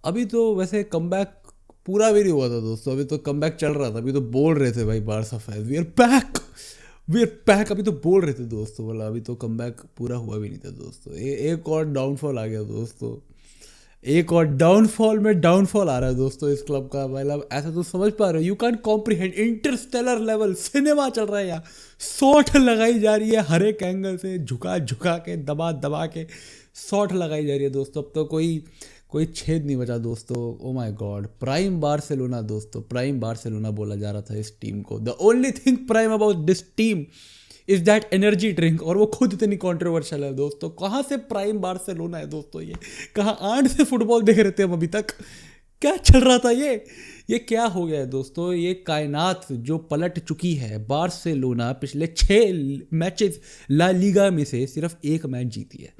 अभी तो वैसे कमबैक पूरा भी नहीं हुआ था दोस्तों, अभी तो कमबैक चल रहा था, अभी तो बोल रहे थे भाई Barca fans we are back, we are back, अभी तो बोल रहे थे दोस्तों, बोला अभी तो कमबैक पूरा हुआ भी नहीं था दोस्तों। एक और डाउनफॉल आ गया दोस्तों, एक और डाउनफॉल में डाउनफॉल आ रहा है दोस्तों इस क्लब का। मतलब ऐसा तो समझ पा रहे हो, you can comprehend, Interstellar level cinema चल रहा है यहाँ, शॉट लगाई जा रही है हर एक एंगल से, झुका झुका के, दबा दबा के शॉट लगाई जा रही है दोस्तों। अब तो कोई कोई छेद नहीं बचा दोस्तों। Oh my God, prime Barcelona दोस्तों, प्राइम बार्सिलोना बोला जा रहा था इस टीम को। The only thing prime about this team is that energy drink, और वो खुद इतनी कॉन्ट्रोवर्शियल है दोस्तों। कहाँ से प्राइम बार्सिलोना है दोस्तों, ये कहाँ आंट से फुटबॉल देख रहे थे हम अभी तक, क्या चल रहा था ये क्या हो गया है दोस्तों। ये कायनात जो पलट चुकी है। बार्सिलोना पिछले 6 मैचेस ला लीगा में से सिर्फ एक मैच जीती है,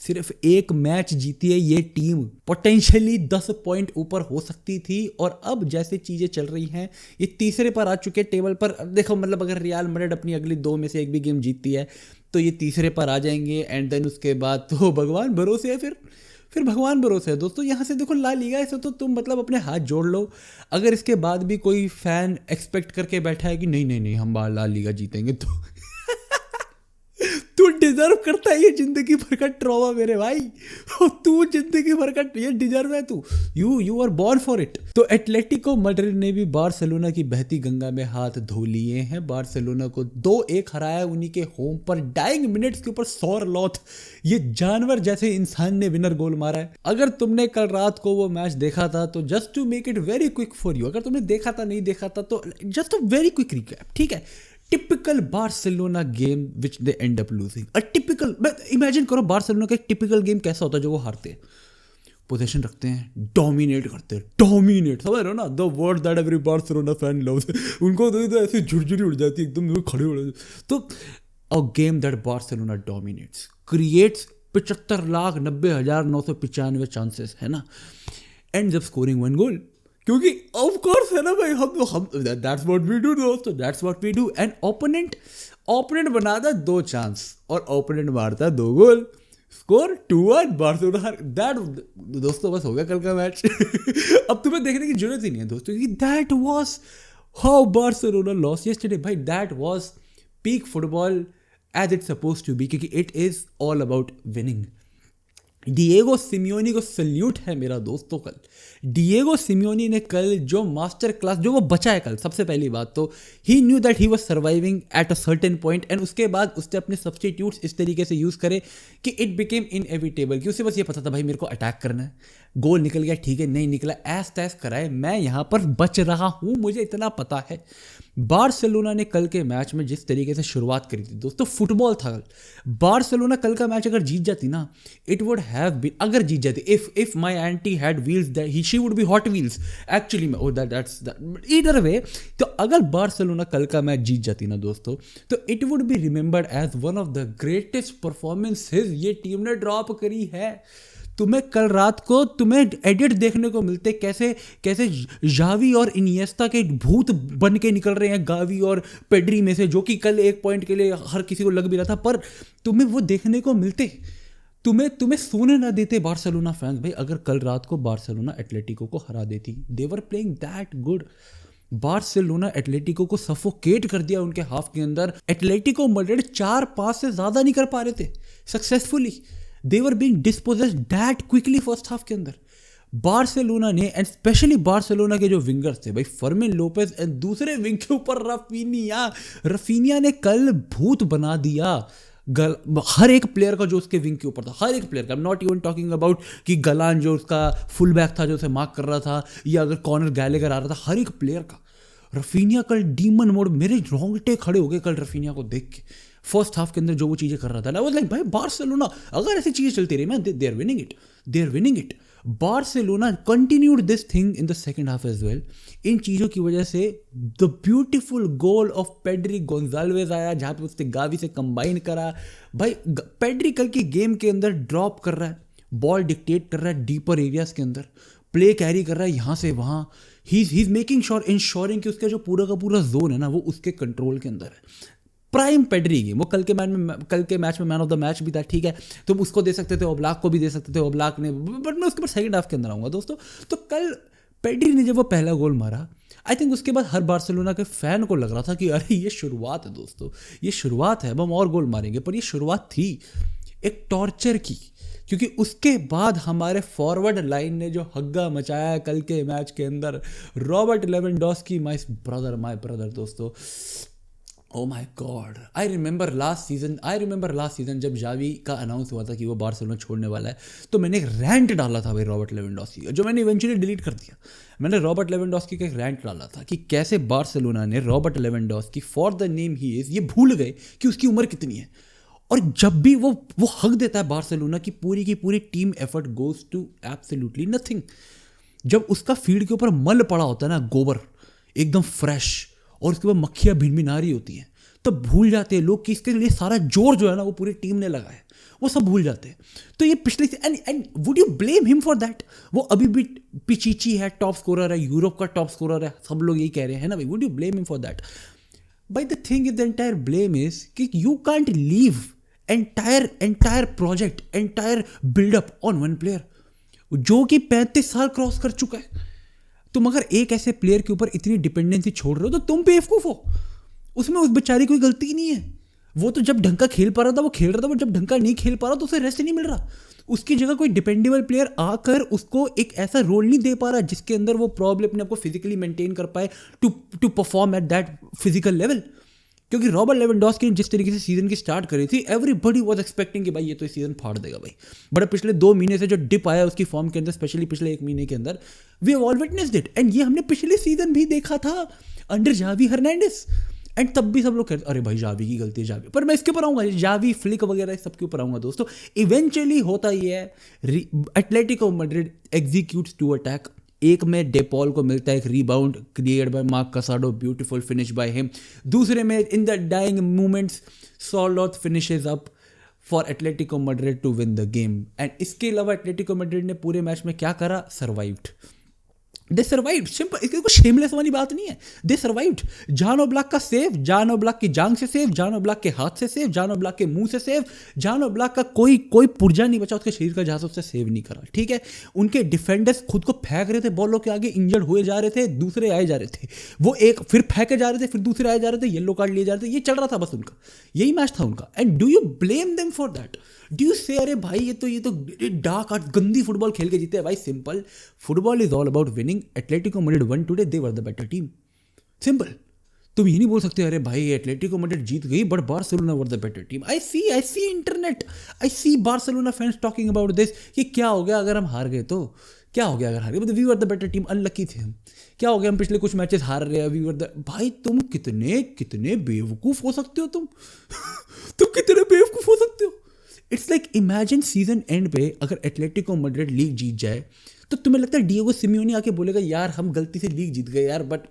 सिर्फ एक मैच जीती है ये टीम। पोटेंशियली 10 पॉइंट ऊपर हो सकती थी, और अब जैसे चीज़ें चल रही हैं ये तीसरे पर आ चुके टेबल पर। देखो मतलब अगर रियल मैड्रिड अपनी अगली 2 में से एक भी गेम जीतती है तो ये तीसरे पर आ जाएंगे, एंड देन उसके बाद तो भगवान भरोसे है, फिर भगवान भरोसे है दोस्तों। यहाँ से देखो ला लीगा, ऐसे तो तुम मतलब अपने हाथ जोड़ लो। अगर इसके बाद भी कोई फैन एक्सपेक्ट करके बैठा है कि नहीं नहीं नहीं हम ला लीगा जीतेंगे, तो तू डिजर्व करता है ये जिंदगी भर का ट्रॉमा मेरे भाई, तू जिंदगी भर का ये डिजर्व है, तू you are born for it. तो एटलेटिको मैड्रिड ने भी बार्सिलोना की बहती गंगा में हाथ धो लिए हैं। बार्सिलोना को 2-1 हराया उन्हीं के होम पर, डाइंग मिनट्स के ऊपर सौर लॉथ, ये जानवर जैसे इंसान ने विनर गोल मारा है। अगर तुमने कल रात को वो मैच देखा था तो just to make it very quick for you, अगर तुमने देखा था नहीं देखा था तो just a very quick recap, ठीक है। Typical Barcelona game which they end up losing, a typical, imagine करो बार्सिलोना का एक टिपिकल गेम कैसा होता है जो वो हारते हैं। पोजीशन रखते हैं, डोमिनेट करते हैं, डोमिनेट, समझ रहे हो ना, the word that every Barcelona fan loves. उनको तो ऐसे झुरझुरी उड़ जाती है एकदम, खड़े हो जाते। तो a game that Barcelona dominates, creates 75,90,995 chances है ना, एंड जब स्कोरिंग 1 गोल, क्योंकि ऑफ कोर्स है ना भाई, हम दैट्स व्हाट वी डू दोस्तों, that's what we do. And opponent बनाता 2 चांस और ओपोनेंट मारता 2 गोल, स्कोर 2-1 बार्सिलोना। दैट दोस्तों बस हो गया कल का मैच। अब तुम्हें देखने की जरूरत ही नहीं है दोस्तों कि that was how Barcelona lost yesterday. भाई that was peak football as it suppose to be, क्योंकि it is all about winning. Diego Simeone को सल्यूट है मेरा दोस्तों। कल डिएगो सिमियोनी ने कल जो मास्टर क्लास, जो वो बचा है कल, सबसे पहली बात तो he knew that he was surviving at a certain point, and उसके बाद उसने अपने सब्स्टिट्यूट्स इस तरीके से यूज़ करे कि इट बिकेम इनएविटेबल, कि उसे बस ये पता था भाई मेरे को अटैक करना है, गोल निकल गया ठीक है, नहीं निकला ऐस तैस कराए, मैं यहाँ पर बच रहा हूँ, मुझे इतना पता है। बार्सिलोना ने कल के मैच में जिस तरीके से शुरुआत करी थी दोस्तों, फुटबॉल था कल। बार्सिलोना कल का मैच अगर जीत जाती ना, इट वुड हैव बीन, अगर जीत जाती, if my aunty had wheels she would be hot wheels actually में, दैट्स ईदर वे। तो अगर बार्सिलोना कल का मैच जीत जाती ना दोस्तों, तो it would be remembered as one of the greatest performances ये टीम ने ड्रॉप करी है। तुम्हें कल रात को तुम्हें एडिट देखने को मिलते कैसे कैसे जावी और इनिएस्टा के भूत बन के निकल रहे हैं गावी और पेड्री में से, जो कि कल 1 पॉइंट के लिए हर किसी को लग भी रहा था, पर तुम्हें वो देखने को मिलते, तुम्हें सोने ना देते बार्सिलोना फैंस। भाई अगर कल रात को बार्सिलोना एटलेटिको को हरा देती, they were playing that good, Barcelona Atletico को सफोकेट कर दिया उनके हाफ के अंदर। एटलेटिको मैड्रिड 4 पास से ज़्यादा नहीं कर पा रहे थे successfully, they were being dispossessed that quickly first half के अंदर। बार्सिलोना ने, एंड स्पेशली बार्सिलोना के जो विंगर्स थे भाई, फर्मिन लोपेज, एंड दूसरे विंग के ऊपर रफीनिया ने कल भूत बना दिया हर एक प्लेयर का जो उसके विंग के ऊपर था, हर एक प्लेयर का। नॉट इवन टॉकिंग अबाउट कि गलान जो उसका फुल बैक था जो उसे मार्क कर रहा था, या अगर कॉर्नर गैलेगर आ रहा था, हर एक प्लेयर का। रफीनिया कल डीमन मोड, मेरे रोंगटे खड़े हो गए कल रफीनिया को देख के, फर्स्ट हाफ के अंदर जो वो चीज़ें कर रहा था ना, वो लाइक भाई बार्सिलोना अगर ऐसी चीज़ें चलती रही ना, they are winning it. Barcelona continued this thing in the second half as well. इन चीज़ों की वजह से the beautiful goal of Pedri Gonzalez आया, जहाँ पे उसने गावी से कंबाइन करा। भाई पेड्री कल की गेम के अंदर ड्रॉप कर रहा है, बॉल डिक्टेट कर रहा है डीपर एरियाज के अंदर, प्ले कैरी कर रहा है यहाँ से वहाँ, he is making sure ensuring कि उसका जो पूरा का पूरा जोन है ना वो उसके कंट्रोल के अंदर है। Prime Pedri game. वो कल के मैच में मैन ऑफ द मैच भी था, ठीक है, तुम उसको दे सकते थे, ओब्लाक को भी दे सकते थे, ओब्लाक ने, बट मैं उसके बाद सेकंड हाफ के अंदर आऊँगा दोस्तों। तो कल पेड्री ने जब वो पहला गोल मारा, आई थिंक उसके बाद हर बार्सिलोना के फैन को लग रहा था कि अरे ये शुरुआत है दोस्तों, ये शुरुआत है, अब हम और गोल मारेंगे। पर ये शुरुआत थी एक टॉर्चर की, क्योंकि उसके बाद हमारे फॉरवर्ड लाइन ने जो हग्गा मचाया कल के मैच के अंदर, रॉबर्ट लेवेंडोस्की माय ब्रदर दोस्तों, oh my God. I remember last season जब जावी का अनाउंस हुआ था कि वो बार्सिलोना छोड़ने वाला है, तो मैंने एक रैंट डाला था भाई रॉबर्ट लेवेंडोस्की का, जो मैंने इवेंचुअली डिलीट कर दिया। मैंने रॉबर्ट लेवेंडोस्की का एक रैंट डाला था कि कैसे बार्सिलोना ने Robert Lewandowski for the name he is, ये भूल गए कि उसकी उम्र कितनी है। और जब भी वो हक देता है बार्सिलोना की पूरी team effort goes to absolutely nothing. जब उसका फील्ड के ऊपर मल पड़ा होता है ना, गोबर एकदम फ्रेश, और उसके बाद मक्खियाँ भिनभिना रही होती हैं, तो भूल जाते हैं लोग कि इसके लिए सारा जोर जो है ना वो पूरी टीम ने लगाया, वो सब भूल जाते हैं। तो ये पिछले and would you blame him for that? वो अभी भी पिचिची है, टॉप स्कोरर है, यूरोप का टॉप स्कोरर है, सब लोग यही कह रहे हैं ना भाई, would you blame him for that? But the thing is, the entire blame is कि you can't leave entire project, entire build up on one player जो कि 35 साल क्रॉस कर चुका है। तुम अगर एक ऐसे प्लेयर के ऊपर इतनी डिपेंडेंसी छोड़ रहे हो तो तुम बेवकूफ हो। उसमें उस बेचारी कोई गलती ही नहीं है। वो तो जब ढंग का खेल पा रहा था वो खेल रहा था, वो जब ढंग का नहीं खेल पा रहा तो उसे रेस्ट नहीं मिल रहा। उसकी जगह कोई डिपेंडेबल प्लेयर आकर उसको एक ऐसा रोल नहीं दे पा रहा जिसके अंदर वो प्रॉब्लम अपने आपको फिजिकली मेंटेन कर पाए to perform at that physical level. क्योंकि रॉबर्ट लेवेंडोस्की ने जिस तरीके से सीजन की स्टार्ट करी थी, एवरीबडी वाज एक्सपेक्टिंग कि भाई ये तो सीजन फाड़ देगा भाई। बट पिछले 2 महीने से जो डिप आया उसकी फॉर्म के अंदर, स्पेशली पिछले 1 महीने के अंदर, we have all witnessed it. And ये हमने पिछले सीजन भी देखा था अंडर जावी हर्नांडेस। एंड तब भी सब लोग कहते अरे भाई जावी की गलती है, जावी। पर मैं इसके ऊपर आऊँगा, जावी फ्लिक वगैरह सबके ऊपर आऊँगा दोस्तों। इवेंचुअली होता ही है, Atletico Madrid executes to attack. एक में डेपॉल को मिलता है एक rebound create by Marc Casado, beautiful finish by him. दूसरे में in the dying moments Sorloth finishes up for Atletico Madrid to win the game. And इसके अलावा एटलेटिको मैड्रिड ने पूरे मैच में क्या करा? सर्वाइव्ड। दे सर्वाइव्ड, सिंपल। इसकी कोई शेमलेस वाली बात नहीं है, दे सर्वाइव्ड। जान ओब्लाक का सेव, जान ओब्लाक की जांग से सेव, जान ओब्लाक के हाथ से सेव, जान ओब्लाक के मुंह से सेव, जान ओब्लाक का कोई पुर्जा नहीं बचा उसके शरीर का जहां से उससे सेव नहीं करा, ठीक है। उनके डिफेंडर्स खुद को फेंक रहे थे बॉलों के आगे, इंजर्ड हुए जा रहे थे, दूसरे आए जा रहे थे, वो एक फिर फेंके जा रहे थे, फिर दूसरे आए जा रहे थे, येलो कार्ड लिए जा रहे थे, ये चल रहा था बस उनका, यही मैच था उनका। And do you blame them for that? Do you से अरे भाई ये तो डार्क आर्ट गंदी फुटबॉल खेल के जीते हैं? भाई simple, football is all about winning. Atletico Madrid one today, they were the better team, simple. तुम ये नहीं बोल सकते अरे भाई एटलेटिको मैड्रिड जीत गई but Barcelona were the better team. I see internet, I see Barcelona fans talking about this कि क्या हो गया अगर हम हार गए तो, क्या हो गया अगर हार गए, मतलब we were the better team, unlucky थे हम, क्या हो गया हम पिछले कुछ मैचेस हार रहे हैं, वी वर द। भाई तुम कितने बेवकूफ़ हो सकते हो तुम तुम कितने बेवकूफ़ हो सकते हो। It's like imagine season and पे अगर एटलेटिको मैड्रिड लीग जीत जाए तो तुम्हें लगता है डिएगो सिमियोनी आके बोलेगा यार हम गलती से लीग जीत गए यार, but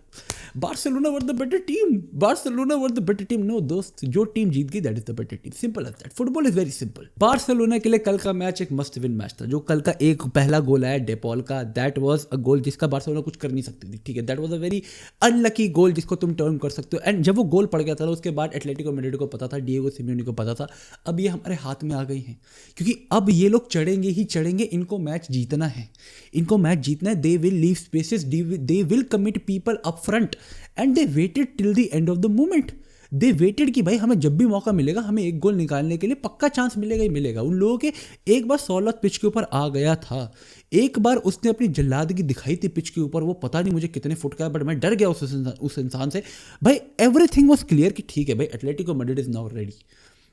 Barcelona were the better team, Barcelona were the better team. No दोस्त, जो टीम जीत गई that is the better team, simple as that. Football is very simple. Barcelona के लिए कल का मैच एक मस्ट विन मैच था। जो कल का एक पहला गोल आया डेपॉल का, दैट वाज अ गोल जिसका बार्सिलोना कुछ कर नहीं सकती थी, ठीक है। That was a very unlucky goal जिसको तुम टर्न कर सकते हो। एंड जब वो गोल पड़ गया था उसके बाद एटलेटिको मैड्रिड को पता था, डिएगो सिमियोनी को पता था अब ये हमारे हाथ में आ गई हैं, क्योंकि अब ये लोग चढ़ेंगे ही चढ़ेंगे, इनको मैच जीतना है, इनको मैच जीतना है। They will leave spaces, they will commit people up front, and they waited till the end of the moment. They waited कि भाई हमें जब भी मौका मिलेगा हमें एक गोल निकालने के लिए पक्का चांस मिलेगा ही मिलेगा। उन लोगों के एक बार सोलत पिच के ऊपर आ गया था, एक बार उसने अपनी जल्लादगी दिखाई थी पिच के ऊपर, वो पता नहीं मुझे कितने फुट का है बट मैं डर गया उस इंसान से। भाई एवरीथिंग वाज क्लियर कि ठीक है भाई Atletico Madrid is now ready,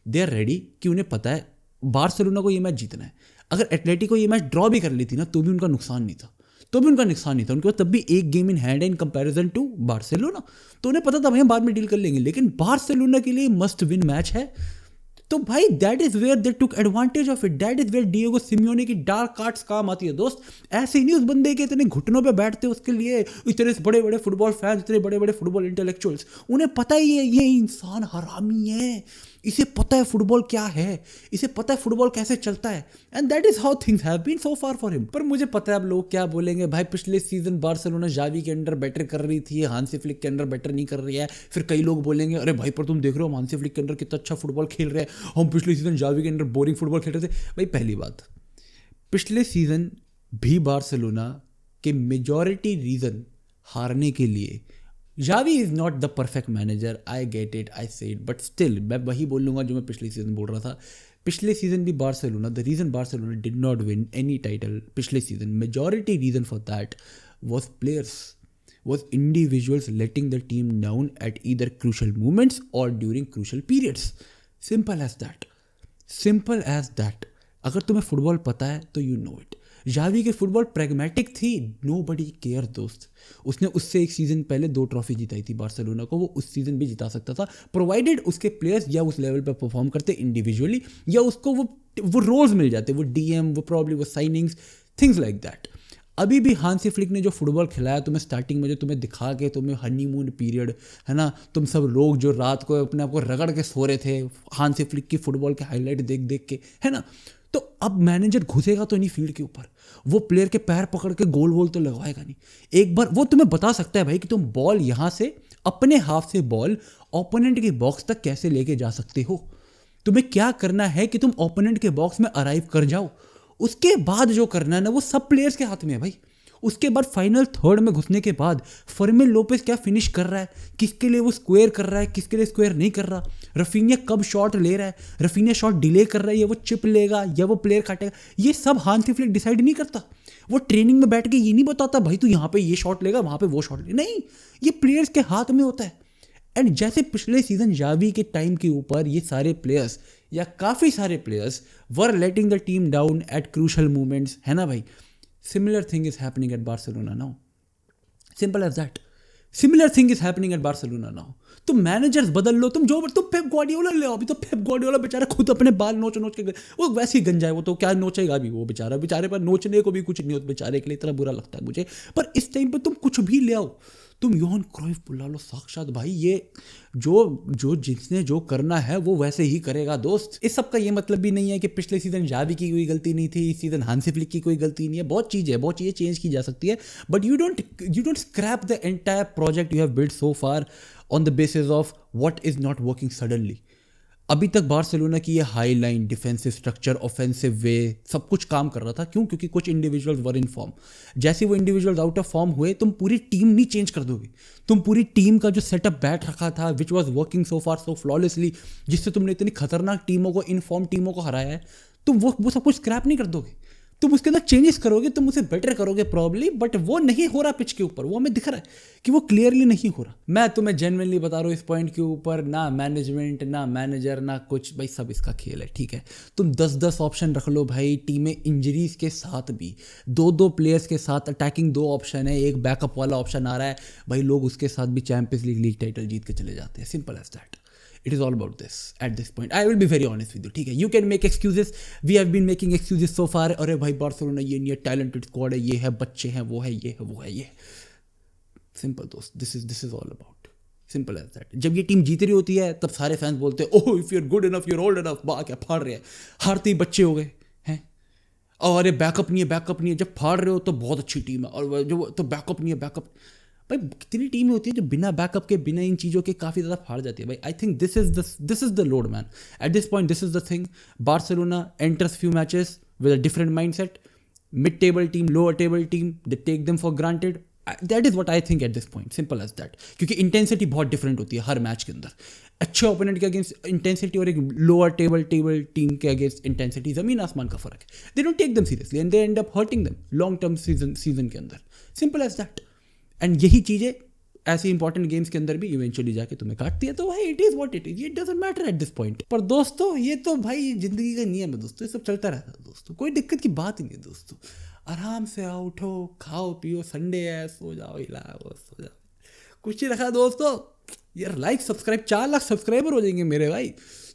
they are ready, कि उन्हें पता है बार्सिलोना को ये मैच जीतना है। अगर एटलेटिको ये मैच ड्रॉ भी कर लेती ना तो भी उनका नुकसान नहीं था, उनके पास तब भी एक गेम इन हैंड है इन कंपैरिजन टू बार्सिलोना। तो उन्हें पता था भाई हम बाद में डील कर लेंगे, लेकिन बार्सिलोना के लिए मस्ट विन मैच है। तो भाई that is where they took advantage of it, that is where Diego Simeone की डार्क कार्ड्स काम आती है दोस्त। ऐसे ही नहीं उस बंदे के इतने घुटनों पे बैठते उसके लिए इतने बड़े बड़े फुटबॉल फैंस, इतने बड़े बड़े फुटबॉल इंटेलेक्चुअल्स, उन्हें पता ही है ये इंसान हरामी है, इसे पता है फुटबॉल क्या है, इसे पता है फुटबॉल कैसे चलता है, and that is how things have been so far for him. पर मुझे पता है अब लोग क्या बोलेंगे, भाई पिछले सीजन बार्सिलोना जावी के अंडर बेटर कर रही थी, हांसी फ्लिक के अंडर बेटर नहीं कर रही है। फिर कई लोग बोलेंगे अरे भाई पर तुम देख रहे हो हांसी फ्लिक के अंडर कितना अच्छा फुटबॉल खेल रहे हैं, हम पिछले सीजन जावी के अंडर बोरिंग फुटबॉल खेल रहे थे। भाई पहली बात, पिछले सीजन भी बार्सिलोना के मेजॉरिटी रीजन हारने के लिए, Xavi is not the perfect manager, I get it, I say it, but still मैं वही बोलूँगा जो मैं पिछले सीजन बोल रहा था। पिछले सीजन भी Barcelona, the reason Barcelona did not win any title पिछले season, majority reason for that was players, was individuals letting the team down at either crucial moments और during crucial periods. Simple as that, simple as that. अगर तुम्हें football पता है तो you know it. Xavi की football pragmatic थी, nobody care दोस्त। उसने उससे एक सीजन पहले 2 ट्रॉफी जिताई थी बार्सिलोना को, वो उस सीजन भी जिता सकता था प्रोवाइडेड उसके प्लेयर्स या उस लेवल पर परफॉर्म करते इंडिविजुअली, या उसको वो रोल्स मिल जाते, वो डीएम, वो प्रॉब्ली वो साइनिंग्स, थिंग्स लाइक दैट। अभी भी हांसी फ्लिक ने जो फुटबॉल खिलाया तुम्हें स्टार्टिंग में, जो तुम्हें दिखा के तुम्हें हनीमून पीरियड है ना, तुम सब लोग जो रात को अपने आप को रगड़ के सो रहे थे हांसी फ्लिक की फुटबॉल के हाईलाइट देख देख के, है ना, तो अब मैनेजर घुसेगा तो नहीं फील्ड के ऊपर, वो प्लेयर के पैर पकड़ के गोल वोल तो लगवाएगा नहीं। एक बार वो तुम्हें बता सकता है भाई कि तुम बॉल यहाँ से अपने हाफ से बॉल ओपोनेंट के बॉक्स तक कैसे लेके जा सकते हो, तुम्हें क्या करना है कि तुम ओपोनेंट के बॉक्स में अराइव कर जाओ। उसके बाद जो करना है ना वो सब प्लेयर्स के हाथ में है भाई। उसके बाद फाइनल थर्ड में घुसने के बाद फर्मिन लोपेस क्या फिनिश कर रहा है, किसके लिए वो स्क्वायर कर रहा है, किसके लिए स्क्वायर नहीं कर रहा, रफीनिया कब शॉट ले रहा है, रफीनिया शॉट डिले कर रहा है, या वो चिप लेगा या वो प्लेयर काटेगा, ये सब हांसी फ्लिक डिसाइड नहीं करता। वो ट्रेनिंग में बैठ के ये नहीं बताता भाई तू यहाँ पे ये शॉट लेगा वहाँ पे वो शॉट ले, नहीं, ये प्लेयर्स के हाथ में होता है। एंड जैसे पिछले सीजन जावी के टाइम के ऊपर ये सारे प्लेयर्स या काफ़ी सारे players were letting the team down at crucial moments, है ना भाई, similar thing is happening at Barcelona now. Simple as that. Similar thing is happening at Barcelona now. तुम मैनेजर्स बदल लो, तुम पेप ग्वार्डियोला ले आओ। अभी तो पेप ग्वार्डियोला बेचारा खुद अपने बाल नोच नोच के, वो वैसे ही गंजा है, वो तो क्या नोचेगा भी, वो बेचारे पर नोचने को भी कुछ नहीं होता बेचारे के लिए, इतना बुरा लगता है मुझे। पर इस टाइम पर तुम कुछ भी ले आओ, तुम योहान क्राइफ बुला लो साक्षात भाई, ये जो जिसने जो करना है वो वैसे ही करेगा दोस्त। इस सब का ये मतलब भी नहीं है कि पिछले सीजन जावी की कोई गलती नहीं थी, इस सीजन हांसी फ्लिक की कोई गलती नहीं है, बहुत चीज़ें चेंज की जा सकती है, but you don't scrap the entire project you have build so far on the basis of what is not working suddenly. अभी तक बार्सिलोना की ये high line, defensive structure, offensive way, सब कुछ काम कर रहा था। क्यों? क्योंकि कुछ इंडिविजुअल्स वर इन फॉर्म। जैसे वो इंडिविजुअल्स आउट ऑफ फॉर्म हुए, तुम पूरी टीम नहीं चेंज कर दोगे। तुम पूरी टीम का जो सेटअप बैठ रखा था, which was working so far so flawlessly, जिससे तुमने इतनी खतरनाक टीमों को, इन फॉर्म टीमों को हराया है, तुम वो सब कुछ स्क्रैप नहीं कर दोगे। तुम उसके अंदर चेंजेस करोगे, तुम उसे बेटर करोगे प्रॉब्ली, बट वो नहीं हो रहा पिच के ऊपर, वो हमें दिख रहा है कि वो क्लियरली नहीं हो रहा। मैं तुम्हें जेन्युइनली बता रहा हूँ इस पॉइंट के ऊपर, ना मैनेजमेंट, ना मैनेजर, ना कुछ, भाई सब इसका खेल है, ठीक है। तुम 10-10 ऑप्शन रख लो भाई, टीमें इंजरीज के साथ भी 2-2 प्लेयर्स के साथ, अटैकिंग 2 ऑप्शन है, एक बैकअप वाला ऑप्शन आ रहा है भाई, लोग उसके साथ भी चैंपियंस लीग टाइटल जीत के चले जाते हैं। Simple as that. It is all about this at this point. I will be very honest with you, ठीक है। You can make excuses. We have been making excuses so far. अरे भाई Barcelona ये नहीं है, टैलेंटेड स्क्वाड है, ये है, बच्चे हैं, वो है, ये है, वो है, ये। सिंपल दोस्त, this is all about. Simple as that. जब ये टीम जीत रही होती है तब सारे फैंस बोलते हैं oh if you are good enough, you are old enough, बा क्या फाड़ रहे हैं, हारते ही बच्चे हो गए हैं, और अरे बैकअप नहीं है। जब फाड़ रहे हो तो बहुत अच्छी टीम है, और जो तो बैकअप नहीं है, बैकअप भाई कितनी टीमें होती है जो बिना बैकअप के, बिना इन चीज़ों के काफ़ी ज़्यादा फाड़ जाती है भाई। I think this is the load man at this point, this is the thing. Barcelona enters few matches with a different mindset, mid table team, lower table team, they take them for granted. That is what I think at this point, simple as that. क्योंकि intensity बहुत different होती है हर match के अंदर, अच्छे opponent के against intensity और एक लोअर टेबल टीम के अगेंस्ट इंटेंसिटी ज़मीन आसमान का फर्क है। They don't take them seriously and they end up hurting them long term season के अंदर, सिंपल एज दैट। एंड यही चीज़ें ऐसे इंपॉर्टेंट गेम्स के अंदर भी इवेंचुअली जाके तुम्हें काटती है, तो भाई it is what it is, it doesn't matter at this point. पर दोस्तों ये तो भाई जिंदगी का नियम है दोस्तों, ये सब चलता रहता है दोस्तों, कोई दिक्कत की बात ही नहीं है दोस्तों। आराम से आओ, उठो, खाओ पियो, संडे है, सो जाओ, हिलाओ, सो जाओ, कुछ ही रखा दोस्तों यार। लाइक सब्सक्राइब, 4 लाख सब्सक्राइबर हो जाएंगे मेरे भाई,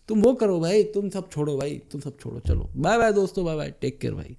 तुम वो करो भाई, तुम सब छोड़ो भाई, तुम सब छोड़ो। चलो बाय बाय दोस्तों, बाय बाय, टेक केयर भाई।